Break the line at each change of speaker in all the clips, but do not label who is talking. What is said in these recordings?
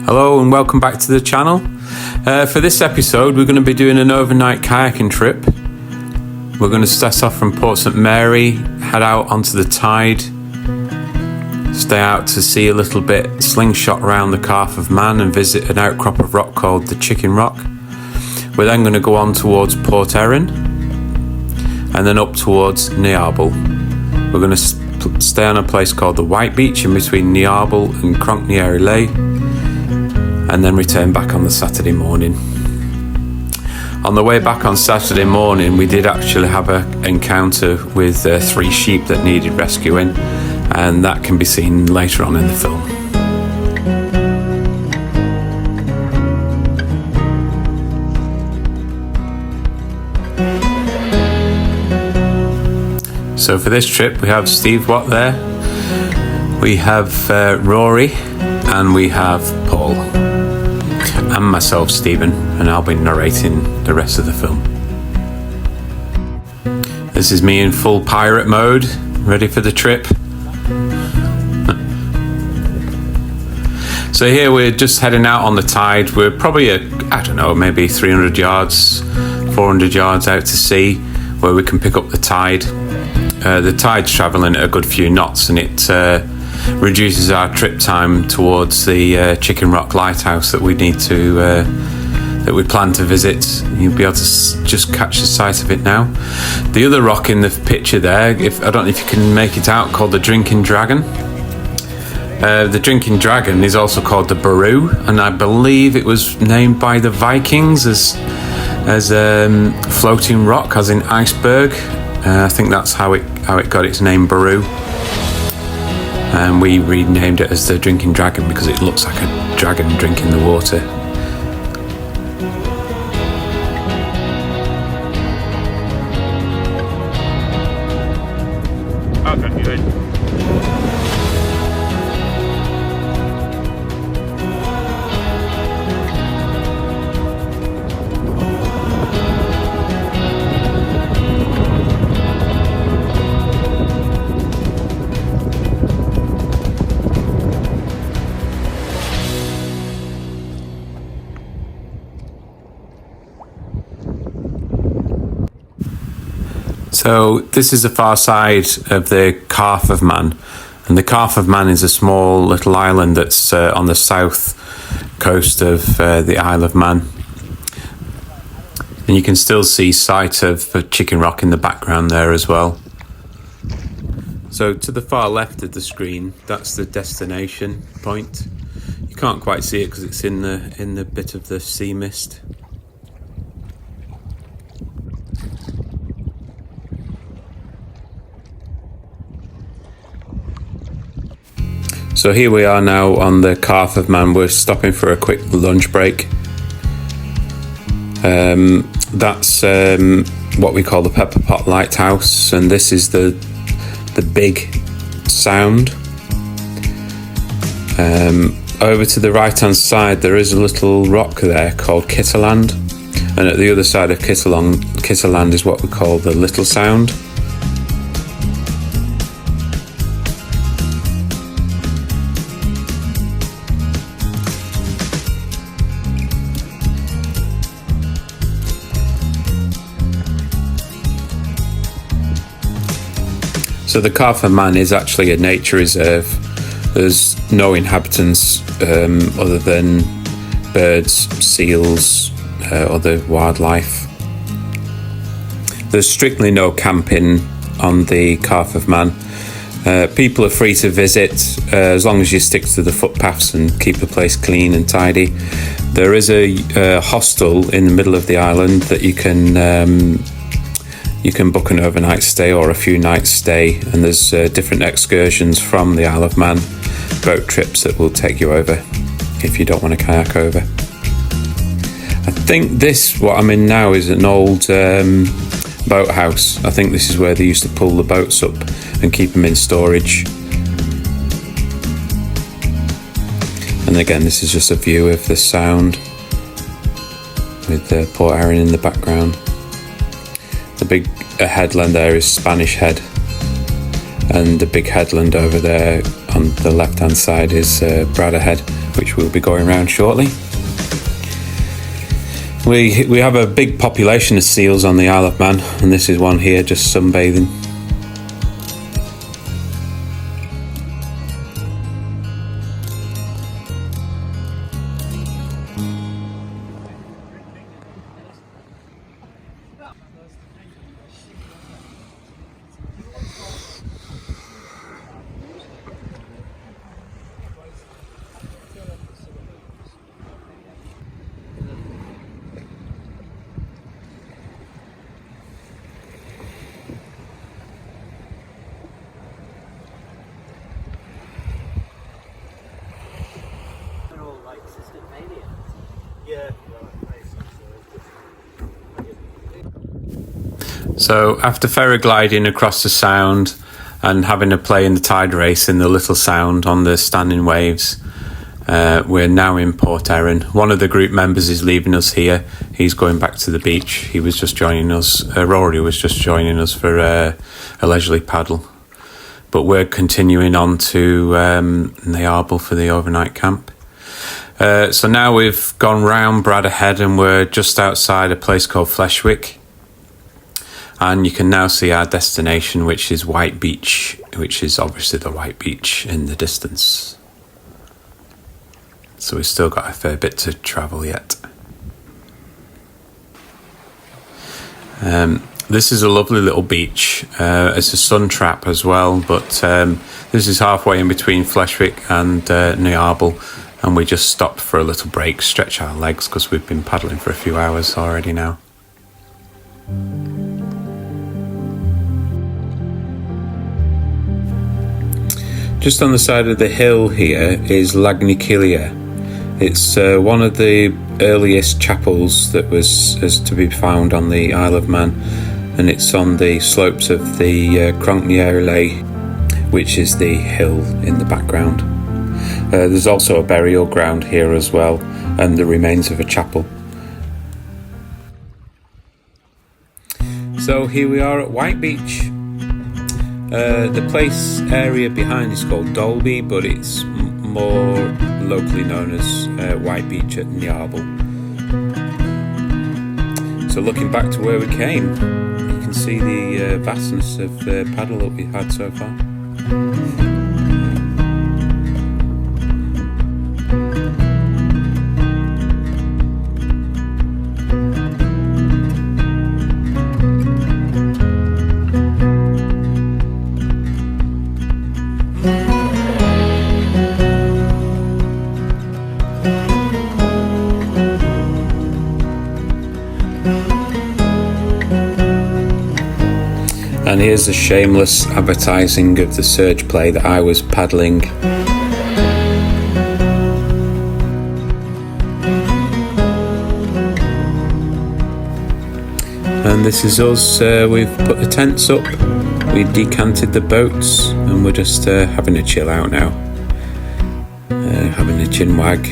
Hello and welcome back to the channel. For this episode we're going to be doing an overnight kayaking trip. We're going to start off from Port St Mary, head out onto the tide, stay out to see a little bit, slingshot around the Calf of Man and visit an outcrop of rock called the Chicken Rock. We're then going to go on towards Port Erin and then up towards Niarbyl. We're going to stay on a place called the White Beach in between Niarbyl and Niarbyl, and then return back on the Saturday morning. On the way back on Saturday morning, we did actually have an encounter with 3 sheep that needed rescuing, and that can be seen later on in the film. So for this trip we have Steve Watt there, we have Rory, and we have Paul, and myself, Stephen, and I'll be narrating the rest of the film. This is me in full pirate mode, ready for the trip. So here we're just heading out on the tide. We're probably maybe 300 yards, 400 yards out to sea, where we can pick up the tide. The tide's travelling at a good few knots, and it reduces our trip time towards the Chicken Rock lighthouse that we plan to visit. You'll be able to just catch the sight of it now. The other rock in the picture there, I don't know if you can make it out, called the Drinking Dragon. The Drinking Dragon is also called the Baru, and I believe it was named by the Vikings as floating rock, as in iceberg. I think that's how it got its name, Baru. And we renamed it as the Drinking Dragon because it looks like a dragon drinking the water. Okay, good. So this is the far side of the Calf of Man, and the Calf of Man is a small little island that's on the south coast of the Isle of Man, and you can still see sight of Chicken Rock in the background there as well. So to the far left of the screen, that's the destination point. You can't quite see it because it's in the bit of the sea mist. So here we are now on the Calf of Man. We're stopping for a quick lunch break. That's what we call the Pepper Pot Lighthouse, and this is the big sound. Over to the right hand side there is a little rock there called Kitterland, and at the other side of Kitterland is what we call the Little Sound. So the Calf of Man is actually a nature reserve. There's no inhabitants other than birds, seals, other wildlife. There's strictly no camping on the Calf of Man. People are free to visit as long as you stick to the footpaths and keep the place clean and tidy. There is a hostel in the middle of the island that you can book an overnight stay or a few nights stay, and there's different excursions from the Isle of Man, boat trips that will take you over if you don't want to kayak over. I think what I'm in now is an old boathouse. I think this is where they used to pull the boats up and keep them in storage. And again, this is just a view of the sound with Port Erin in the background. The big headland there is Spanish Head, and the big headland over there on the left hand side is Bradder Head, which we'll be going around shortly. We have a big population of seals on the Isle of Man, and this is one here just sunbathing. So after ferry gliding across the Sound and having a play in the tide race in the Little Sound on the standing waves, we're now in Port Erin. One of the group members is leaving us here. He's going back to the beach. He was just joining us. Rory was just joining us for a leisurely paddle. But we're continuing on to Niarbyl for the overnight camp. So now we've gone round Bradda Head and we're just outside a place called Fleshwick. And you can now see our destination, which is White Beach, which is obviously the White Beach in the distance. So we've still got a fair bit to travel yet. This is a lovely little beach. It's a sun trap as well, but this is halfway in between Fleshwick and Niarbyl, and we just stopped for a little break, stretch our legs, because we've been paddling for a few hours already now. Just on the side of the hill here is Lagnikilia. It's one of the earliest chapels that is to be found on the Isle of Man, and it's on the slopes of the Niarbyl, which is the hill in the background. There's also a burial ground here as well, and the remains of a chapel. So here we are at White Beach. The place area behind is called Dalby, but it's more locally known as White Beach at Niarbyl. So looking back to where we came, you can see the vastness of paddle that we've had so far. And here's a shameless advertising of the surge play that I was paddling. And this is us. We've put the tents up, we've decanted the boats, and we're just having a chill out now. Having a chin wag,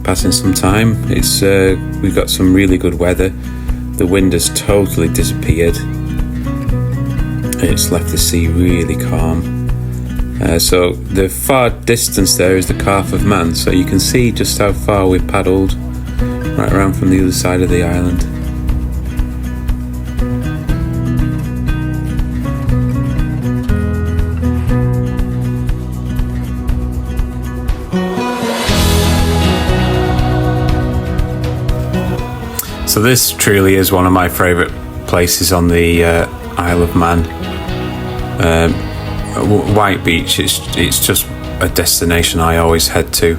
passing some time. It's we've got some really good weather. The wind has totally disappeared. It's left the sea really calm. So the far distance there is the Calf of Man, so you can see just how far we've paddled right around from the other side of the island. So this truly is one of my favourite places on the Isle of Man. White Beach, it's just a destination I always head to.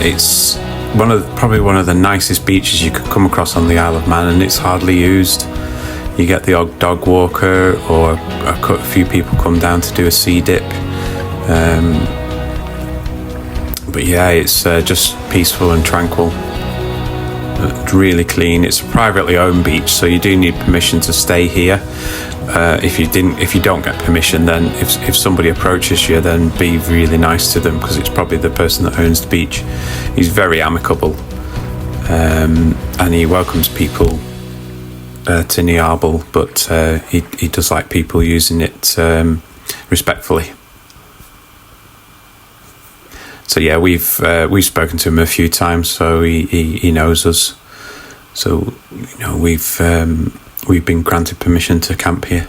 It's probably one of the nicest beaches you could come across on the Isle of Man, and it's hardly used. You get the odd dog walker, or a few people come down to do a sea dip. But yeah, it's just peaceful and tranquil. Really clean. It's a privately owned beach, so you do need permission to stay here. If you don't get permission, then if somebody approaches you, then be really nice to them, because it's probably the person that owns the beach. He's very amicable, and he welcomes people to Niarbyl, but he does like people using it respectfully. So yeah, we've spoken to him a few times, so he knows us. So we've been granted permission to camp here.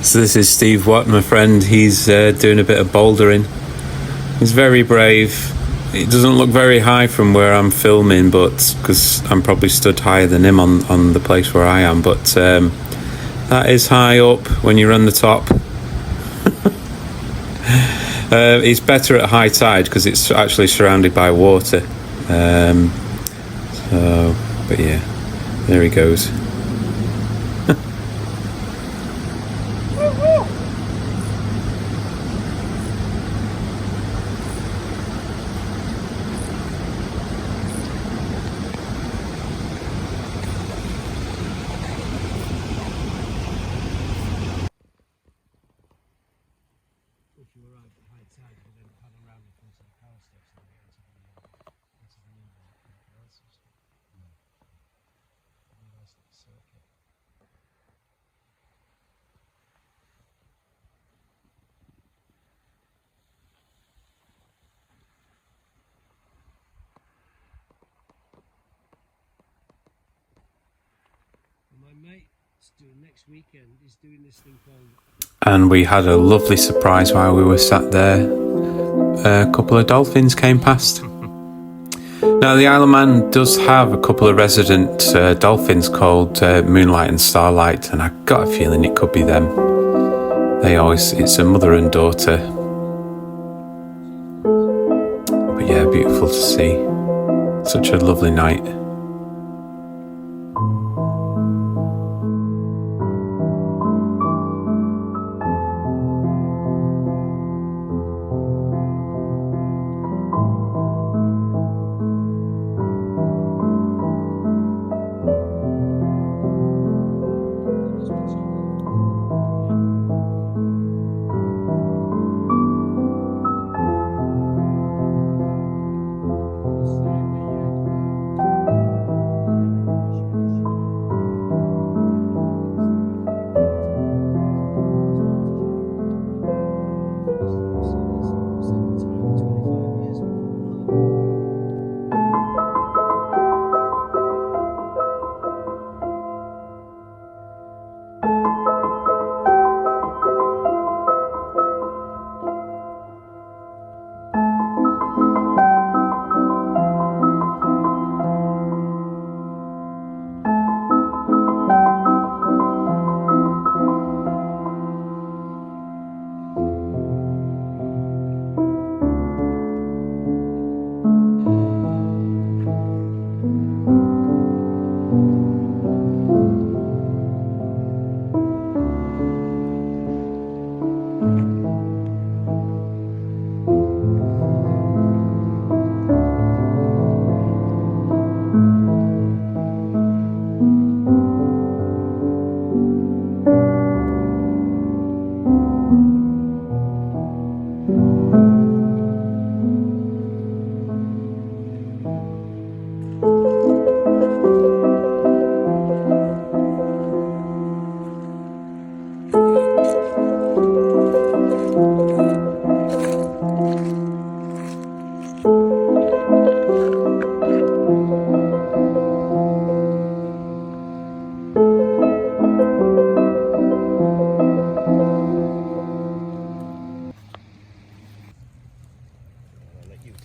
So this is Steve Watt, my friend. He's doing a bit of bouldering. He's very brave. It doesn't look very high from where I'm filming, but because I'm probably stood higher than him on the place where I am, but that is high up when you're on the top. It's better at high tide because it's actually surrounded by water. But yeah, there he goes.
Next weekend is doing this thing called,
and we had a lovely surprise while we were sat there. A couple of dolphins came past. Now the Isle of Man does have a couple of resident dolphins called Moonlight and Starlight, and I got a feeling it could be them. It's a mother and daughter. But yeah, beautiful to see. Such a lovely night.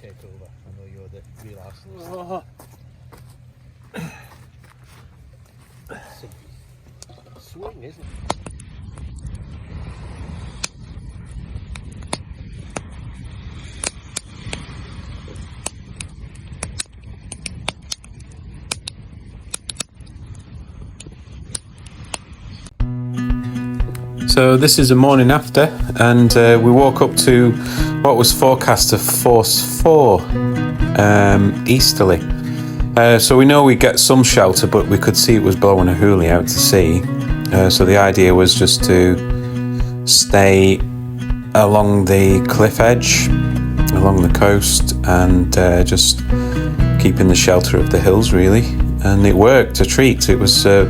take over. I know you're the real arsenal.
Swing, isn't it?
So this is the morning after, and we woke up to what was forecast of force 4 easterly. So we know we get some shelter, but we could see it was blowing a hoolie out to sea. So the idea was just to stay along the cliff edge, along the coast, and just keep in the shelter of the hills, really. And it worked a treat. It was a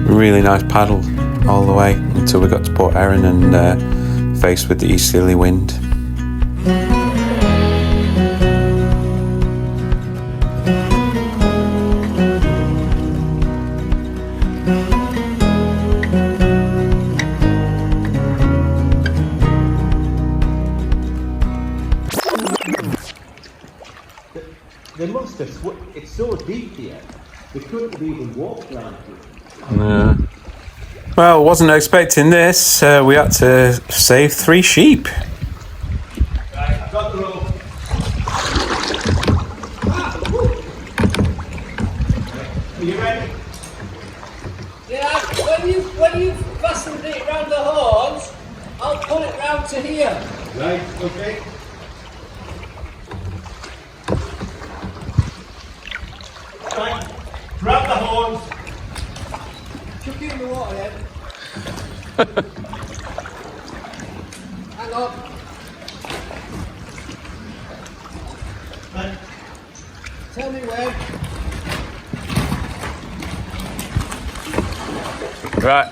really nice paddle all the way until we got to Port Erin and faced with the easterly wind.
They must have. It's so deep here. They couldn't have even walked around here.
Yeah. Well, wasn't expecting this. We had to save 3 sheep.
Right, I've got the rope. Are you ready?
Yeah, when you fastened it round the horns, I'll pull it round to here.
Right, okay. Right, grab the horns.
Chuck it in the water then. Hang on.
Right.
Tell me when.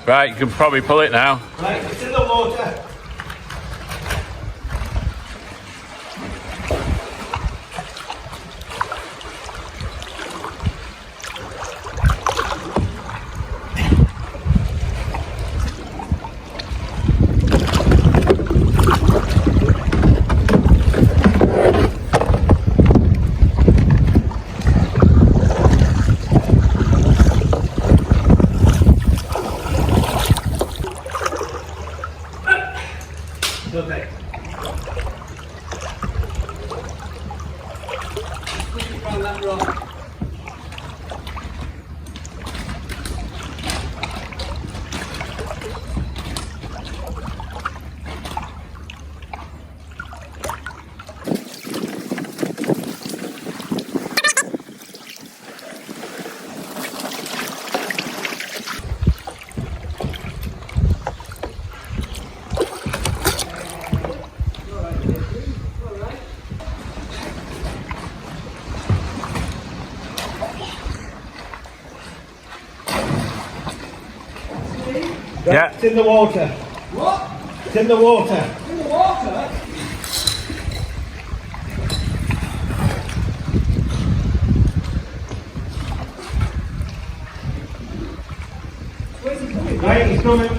Right, you can probably pull it now.
Right, it's in the water. Perfect.
Push it round that rock.
Yeah.
It's in the water.
What?
It's in the water.
In the water? Where's he coming?
Right, he's coming.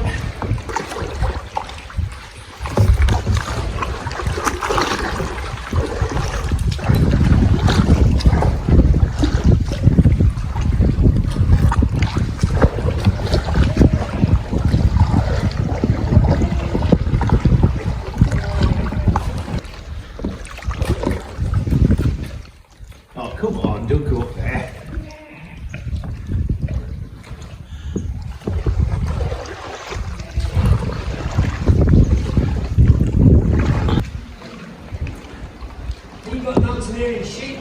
Oh, come on, don't go up there.
You got mountaineering sheep.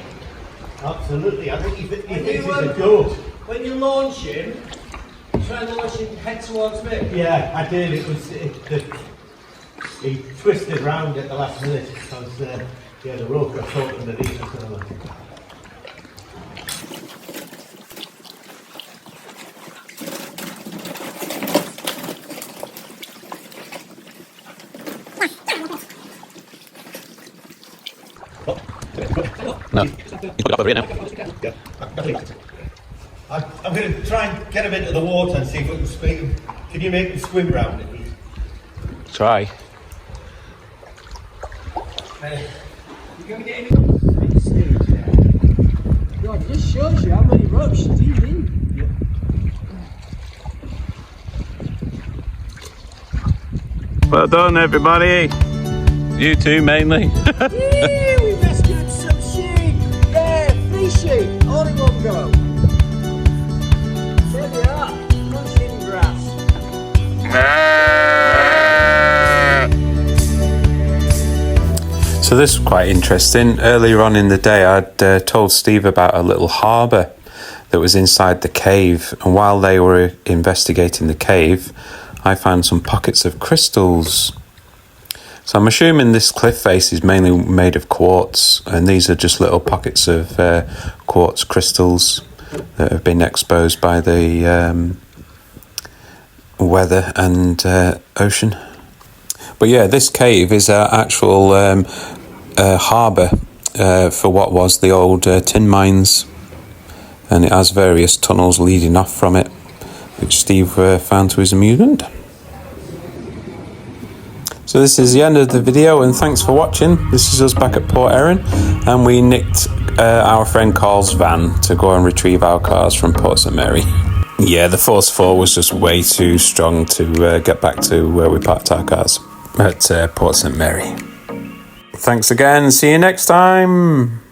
Absolutely, I think he thinks
When
he's
you,
a goat.
when you launch him, try and launch him head towards me.
Yeah, I did. He twisted round at the last minute because the rope got caught underneath us.
No, you put it up over here now.
I'm going to try and get him into the water and see if we can speak him. Can you make him swim round it?
Try.
You going to get him? God, it just shows you how many ropes do you need.
Well done, everybody. You two mainly.
Yee, we rescued some sheep. Yeah, 3 sheep, all in one go. There they are, munching grass.
So this was quite interesting. Earlier on in the day, I'd told Steve about a little harbour that was inside the cave. And while they were investigating the cave, I found some pockets of crystals. So I'm assuming this cliff face is mainly made of quartz, and these are just little pockets of quartz crystals that have been exposed by the weather and ocean. But yeah, this cave is an actual harbour for what was the old tin mines, and it has various tunnels leading off from it, which Steve found to his amusement. So this is the end of the video, and thanks for watching. This is us back at Port Erin, and we nicked our friend Carl's van to go and retrieve our cars from Port St Mary. Yeah, the Force 4 was just way too strong to get back to where we parked our cars at Port St Mary. Thanks again, see you next time.